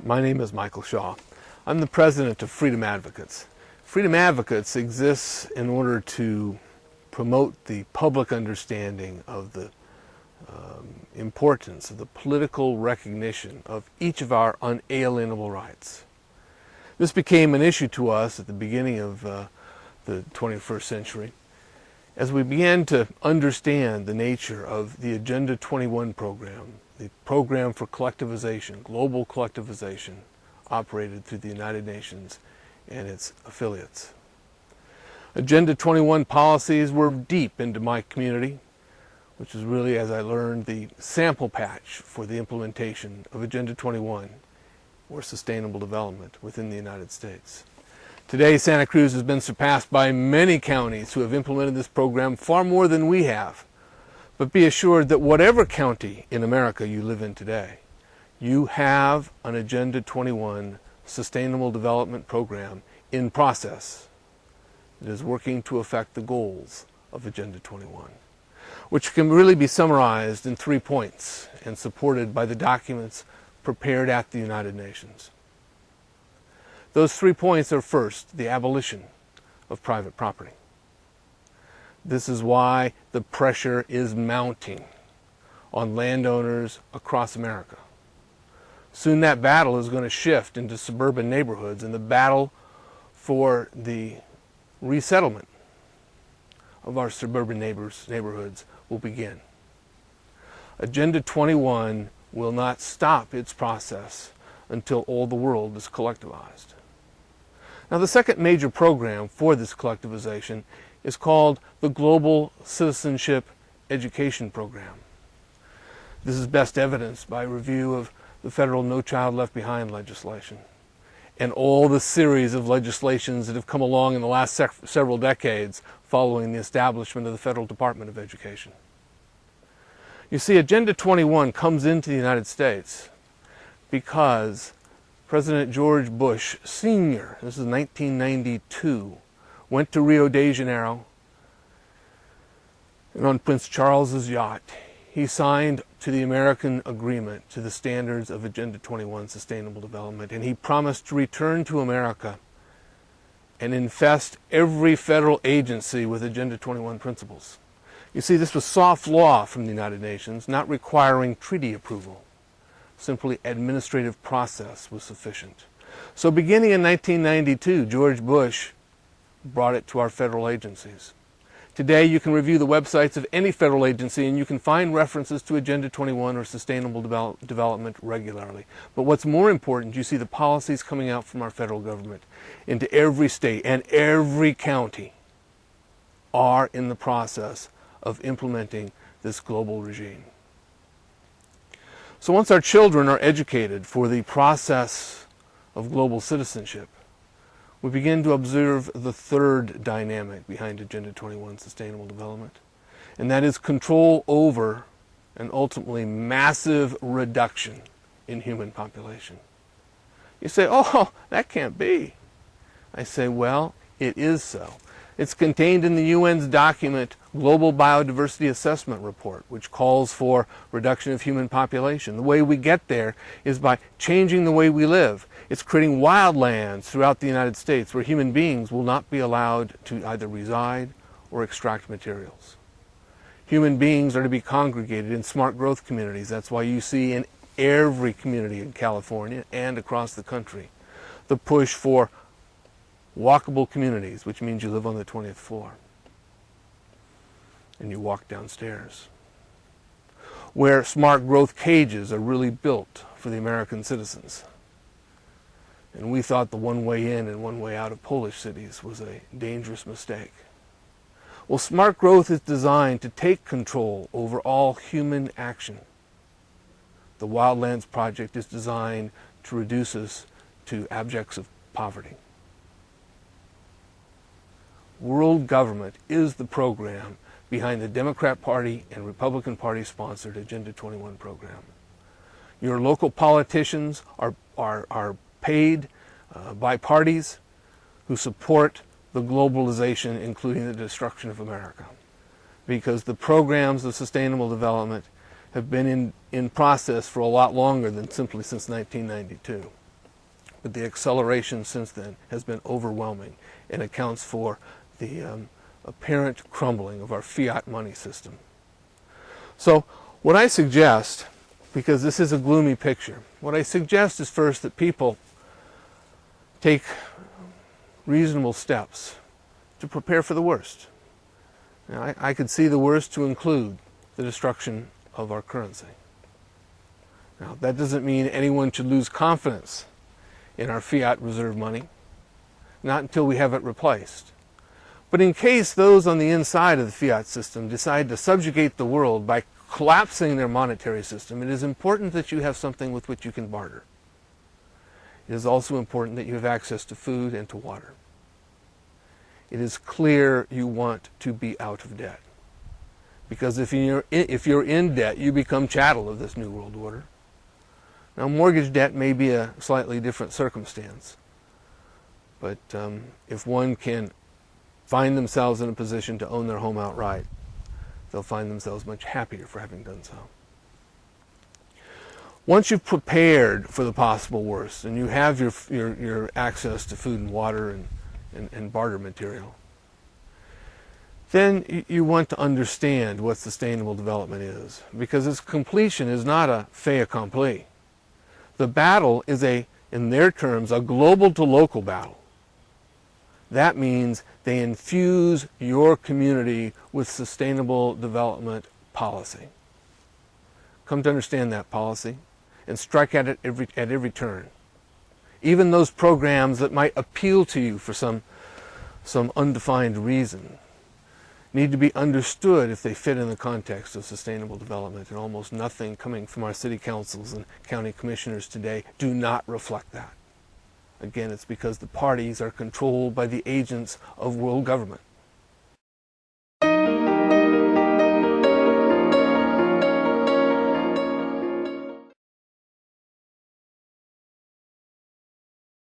My name is Michael Shaw. I'm the president of Freedom Advocates. Freedom Advocates exists in order to promote the public understanding of the importance of the political recognition of each of our unalienable rights. This became an issue to us at the beginning of the 21st century as we began to understand the nature of the Agenda 21 program, the program for collectivization, global collectivization, operated through the United Nations and its affiliates. Agenda 21 policies were deep into my community, which is really, as I learned, the sample patch for the implementation of Agenda 21, or sustainable development, within the United States. Today, Santa Cruz has been surpassed by many counties who have implemented this program far more than we have. But be assured that whatever county in America you live in today, you have an Agenda 21 sustainable development program in process that is working to affect the goals of Agenda 21, which can really be summarized in 3 points and supported by the documents prepared at the United Nations. Those 3 points are: first, the abolition of private property. This is why the pressure is mounting on landowners across America. Soon that battle is going to shift into suburban neighborhoods, and the battle for the resettlement of our suburban neighborhoods will begin. Agenda 21 will not stop its process until all the world is collectivized. Now, the second major program for this collectivization is called the Global Citizenship Education Program. This is best evidenced by review of the federal No Child Left Behind legislation and all the series of legislations that have come along in the last several decades following the establishment of the Federal Department of Education. You see, Agenda 21 comes into the United States because President George Bush Sr., this is 1992, went to Rio de Janeiro, and on Prince Charles's yacht, he signed to the American agreement to the standards of Agenda 21 Sustainable Development, and he promised to return to America and infest every federal agency with Agenda 21 principles. You see, this was soft law from the United Nations, not requiring treaty approval. Simply administrative process was sufficient. So beginning in 1992, George Bush brought it to our federal agencies. Today, you can review the websites of any federal agency and you can find references to Agenda 21 or Sustainable Development regularly. But what's more important, you see the policies coming out from our federal government into every state and every county are in the process of implementing this global regime. So once our children are educated for the process of global citizenship, we begin to observe the third dynamic behind Agenda 21 Sustainable Development, and that is control over and ultimately massive reduction in human population. You say, oh, that can't be. I say, well, it is so. It's contained in the UN's document, Global Biodiversity Assessment Report, which calls for reduction of human population. The way we get there is by changing the way we live. It's creating wildlands throughout the United States where human beings will not be allowed to either reside or extract materials. Human beings are to be congregated in smart growth communities. That's why you see in every community in California and across the country the push for walkable communities, which means you live on the 20th floor and you walk downstairs, where smart growth cages are really built for the American citizens. And we thought the one way in and one way out of Polish cities was a dangerous mistake. Well, smart growth is designed to take control over all human action. The Wildlands Project is designed to reduce us to abjects of poverty. World government is the program behind the Democrat Party and Republican Party sponsored Agenda 21 program. Your local politicians are paid by parties who support the globalization, including the destruction of America, because the programs of sustainable development have been in process for a lot longer than simply since 1992. but the acceleration since then has been overwhelming and accounts for the apparent crumbling of our fiat money system. So what I suggest, because this is a gloomy picture, what I suggest is first that people take reasonable steps to prepare for the worst. Now, I could see the worst to include the destruction of our currency. Now, that doesn't mean anyone should lose confidence in our fiat reserve money, not until we have it replaced. But in case those on the inside of the fiat system decide to subjugate the world by collapsing their monetary system, it is important that you have something with which you can barter. It is also important that you have access to food and to water. It is clear you want to be out of debt. Because if you're in debt, you become chattel of this new world order. Now, mortgage debt may be a slightly different circumstance. But if one can find themselves in a position to own their home outright, they'll find themselves much happier for having done so. Once you've prepared for the possible worst and you have your access to food and water and barter material, then you want to understand what sustainable development is, because its completion is not a fait accompli. The battle is in their terms, a global to local battle. That means they infuse your community with sustainable development policy. Come to understand that policy and strike at it at every turn. Even those programs that might appeal to you for some undefined reason need to be understood if they fit in the context of sustainable development, and almost nothing coming from our city councils and county commissioners today do not reflect that. Again, it's because the parties are controlled by the agents of world government.